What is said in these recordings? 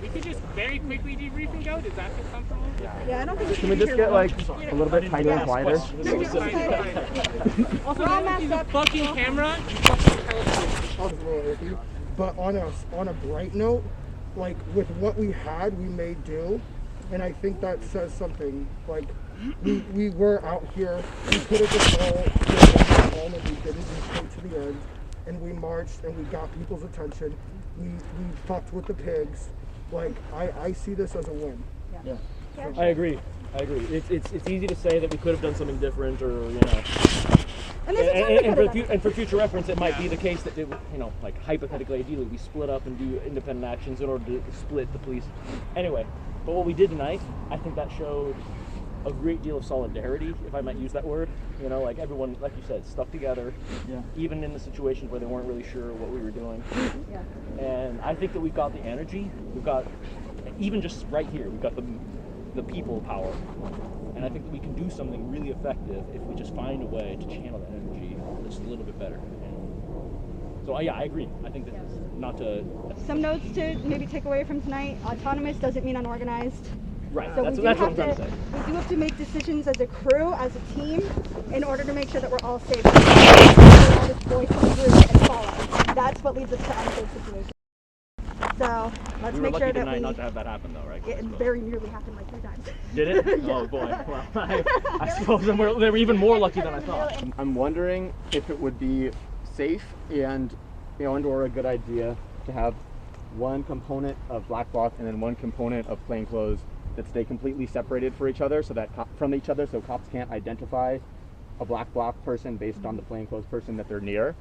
We could just very quickly debrief and go. Does that feel comfortable? Yeah, I don't think Can we just get like a little bit tighter and quieter? Also, use a fucking camera. But on a bright note, like with what we had, we made do, and I think that says something. Like we were out here, we could have just all that we didn't. We stayed to the end, and we marched and we got people's attention. We fucked with the pigs. Like I see this as a win. Yeah. I agree. It's easy to say that we could have done something different, or you know. And for future reference, it might be the case that, like hypothetically, ideally, we split up and do independent actions in order to split the police. Anyway, but what we did tonight, I think that showed a great deal of solidarity, if I might use that word. Like everyone, like you said, stuck together, even in the situations where they weren't really sure what we were doing. Yeah. And I think that we've got the energy. We've got, even just right here, we've got the people power. And I think that we can do something really effective if we just find a way to channel that energy just a little bit better. And so yeah, I agree. I think this is not to... Some notes to maybe take away from tonight. Autonomous doesn't mean unorganized. Right, so that's what I'm trying to say. We do have to make decisions as a crew, as a team, in order to make sure that we're all safe. All this voice and follow. That's what leads us to unsafe situations. So let's make sure that we... not to have that happen though, right? It very nearly happened like 3 times. Did it? Yeah. Oh boy. Well, I suppose they were even more lucky than I thought. I'm wondering if it would be safe and or a good idea to have one component of black bloc and then one component of plainclothes that stay completely separated from each other, so cops can't identify a black bloc person based on the plainclothes person that they're near.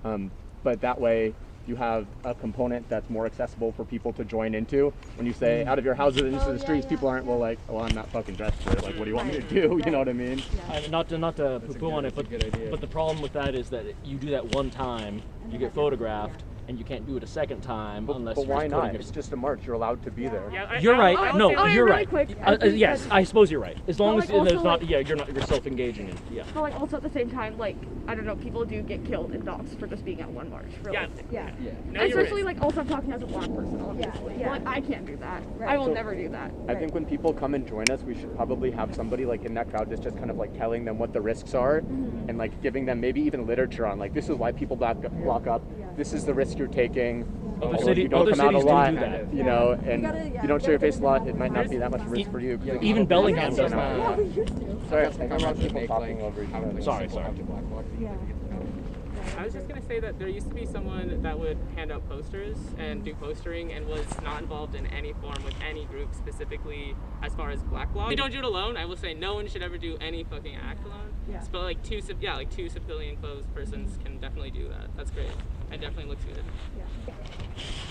Yep. But that way you have a component that's more accessible for people to join into. When you say out of your houses into the streets, people aren't like, oh, I'm not fucking dressed for it. Like, what do you want me to do? You know what I mean? Not to poo-poo on it, but the problem with that is that you do that one time, you get photographed, and you can't do it a second time unless but you're why just not? It's just a march. You're allowed to be there. Yeah, you're right. No, you're really right. Quick, yes, I suppose you're right. As long as also, there's not, you're self-engaging in. Yeah. But like also at the same time, like I don't know, people do get killed in docks for just being at one march. Realistically. Yeah. No, especially like also I'm talking as a black person, obviously. Yeah. Like I can't do that. Right. I will never do that. I think when people come and join us, we should probably have somebody like in that crowd that's just kind of like telling them what the risks are, and like giving them maybe even literature on like this is why people block up. This is the risk you're taking. You don't come out a lot, do that. and you don't show your face a lot. It might not be that much risk for you. Even Bellingham does that. Sorry, I'm people talking over each other. Sorry. I was just going to say that there used to be someone that would hand out posters and do postering and was not involved in any form with any group specifically as far as black bloc. We don't do it alone. I will say no one should ever do any fucking act alone. Yeah. But like two civilian clothes persons can definitely do that. That's great. It definitely looks good. Yeah.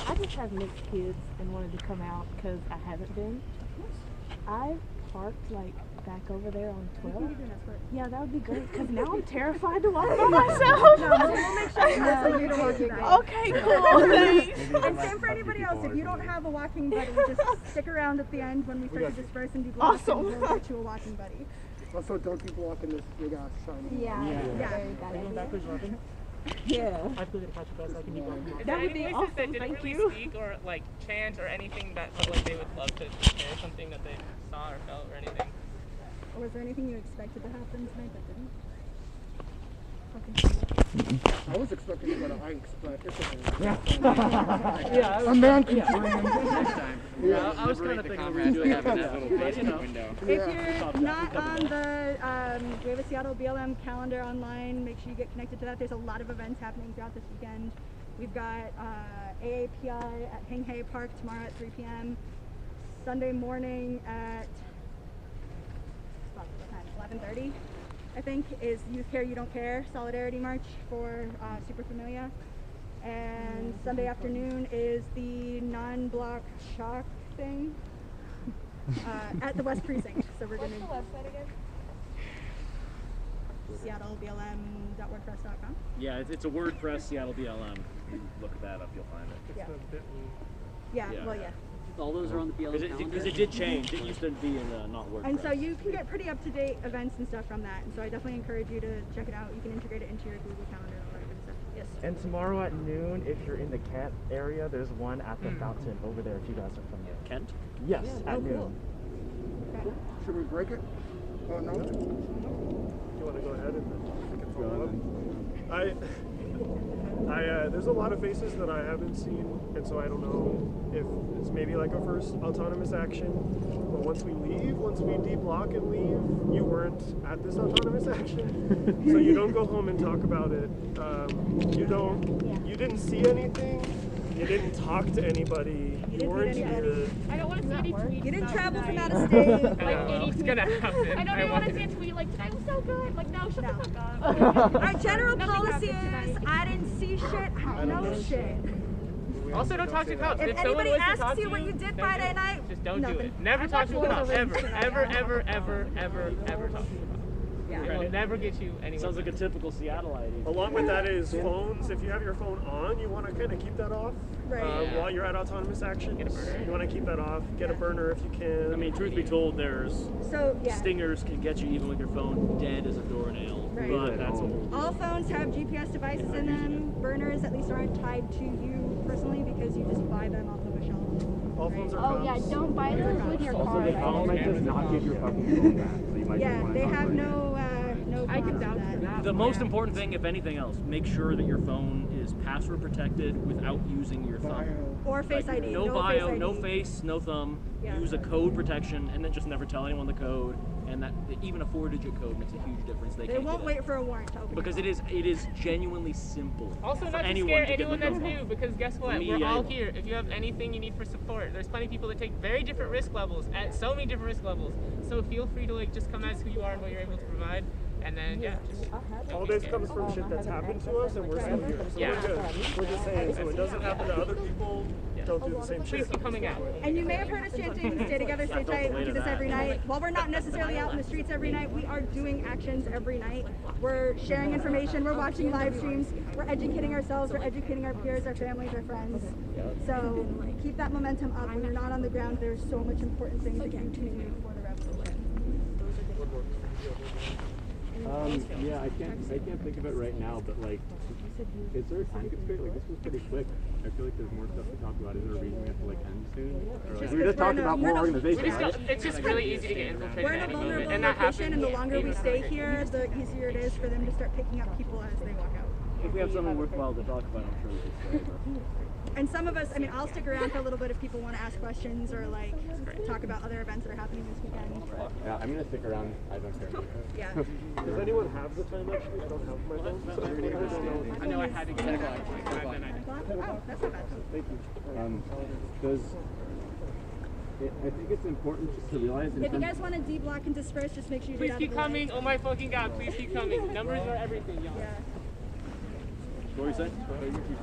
I just have mixed kids and wanted to come out because I haven't been. I parked like back over there on 12. Yeah, that would be great because now I'm terrified to walk by myself. No, we'll make sure you don't walk back. Okay, cool. Thanks. And same for anybody else. If you don't have a walking buddy, just stick around at the end when we start to disperse and debrief. Awesome. And we'll get you a walking buddy. Also, don't keep blocking this big ass sign. Yeah. That would be awesome. That didn't really speak or like chant or anything that felt like they would love to share something that they saw or felt or anything. Or was there anything you expected to happen tonight that didn't? I was expecting to go to Ike's, but it's okay. Yeah, a man can next time. Yeah, I was kind of thinking we were doing that little Facebook window. If you're not on the we have a Seattle BLM calendar online, make sure you get connected to that. There's a lot of events happening throughout this weekend. We've got AAPI at Hang Hay Park tomorrow at 3 p.m. Sunday morning at 11:30. I think is Youth Care You Don't Care Solidarity March for Super Familia, and Sunday afternoon is the non-block shock thing at the West Precinct. So we're going to. What's the website again? SeattleBLM.wordpress.com. Yeah, it's a WordPress Seattle BLM. You look that up, you'll find it. Yeah. All those are on the BLM calendar? Because it did change. It used to be in not WordPress. And so you can get pretty up-to-date events and stuff from that. And so I definitely encourage you to check it out. You can integrate it into your Google Calendar and all that good stuff. Yes. And tomorrow at noon, if you're in the Kent area, there's one at the fountain over there if you guys are from there. Kent? Yes, Oh, at noon. cool. Okay. Should we break it? Oh no. Do you want to go ahead and I can follow up? There's a lot of faces that I haven't seen, and so I don't know if it's maybe like our first autonomous action. But once we deblock and leave, you weren't at this autonomous action, so you don't go home and talk about it. You didn't see anything. You didn't talk to anybody. You weren't here. I don't want to see any tweets. You didn't about travel from tonight. out of state. Like any It's tweets. gonna happen. I don't even want to see a tweet like tonight was so good. Like no, shut the fuck up. Our general Nothing policy happened is tonight. I didn't see shit, I know shit. Also, don't talk to cops. If someone anybody was to asks talk you to what you did then Friday night, just don't do nothing. it. Never talk to a cop. Ever talk to a cop. Yeah. It will never get you anywhere. Sounds like a typical Seattle ID. Along with that is phones. If you have your phone on, you want to kind of keep that off Right. while you're at autonomous actions. Get a burner. You want to keep that off. Get a burner if you can. I mean, truth be told, there's So yeah. stingers can get you even with your phone dead as a doornail. Right. But that's old. All phones have GPS devices in them. Burners at least aren't tied to you personally because you just buy them off of a shelf. All phones are Oh yeah, cops. don't buy those with your Also, car. the phone might just not give your fucking phone back, so you might just Yeah, want they to have no I can cons vouch for for that. The most important thing, if anything else, make sure that your phone is password protected without using your thumb. Or Face Like, ID. no Face bio, ID. no face, no thumb. Yeah. Use a code protection, and then just never tell anyone the code. And that even a 4-digit code makes a huge difference. They can't won't do wait that. for a warrant to open Because it is genuinely simple. Also, for not to anyone scare to get anyone the that's code. new, because guess what? Me, We're all I- here. If you have anything you need for support, there's plenty of people that take very different risk levels at so many different risk levels. So feel free to like just come as who you are and what you're able to provide, and then yeah, just don't All be this scared. comes from shit that's happened to us, and we're still here. So Yeah. we're good. We're just saying, so it doesn't happen to other people. Don't do the same Please shit. keep coming out. And you may have heard us chanting, stay together, stay tight. We do this every night. While we're not necessarily out in the streets every night, we are doing actions every night. We're sharing information, we're watching live streams, we're educating ourselves, we're educating our peers, our families, our friends. So keep that momentum up. When you're not on the ground, there's so much important things that you can do for the revolution. Yeah, I can't think of it right now, but like, is there a time constraint? Like, this was pretty quick. I feel like there's more stuff to talk about. Is there a reason we have to like end soon? Or, like, we just talked about more organization, right? It's just really easy to get infiltrated We're at in a any moment, vulnerable and that location, happens. and the longer we stay here, the easier it is for them to start picking up people as they walk out. If we have something worthwhile to talk about, I'm sure we can stay. And some of us, I mean, I'll stick around for a little bit if people want to ask questions or like talk about other events that are happening this weekend. Yeah, I'm gonna stick around. I don't care. Yeah. Does anyone have the time actually? I don't have my phone, so I really don't know. I know I had to get it actually, but then I didn't. Oh, that's not bad. Thank you. I think it's important just to realize. If you guys want to deblock and disperse, just make sure you Please get out keep of the way. coming. Oh my fucking god, please keep coming. Numbers are everything, y'all. Yeah. What were you saying?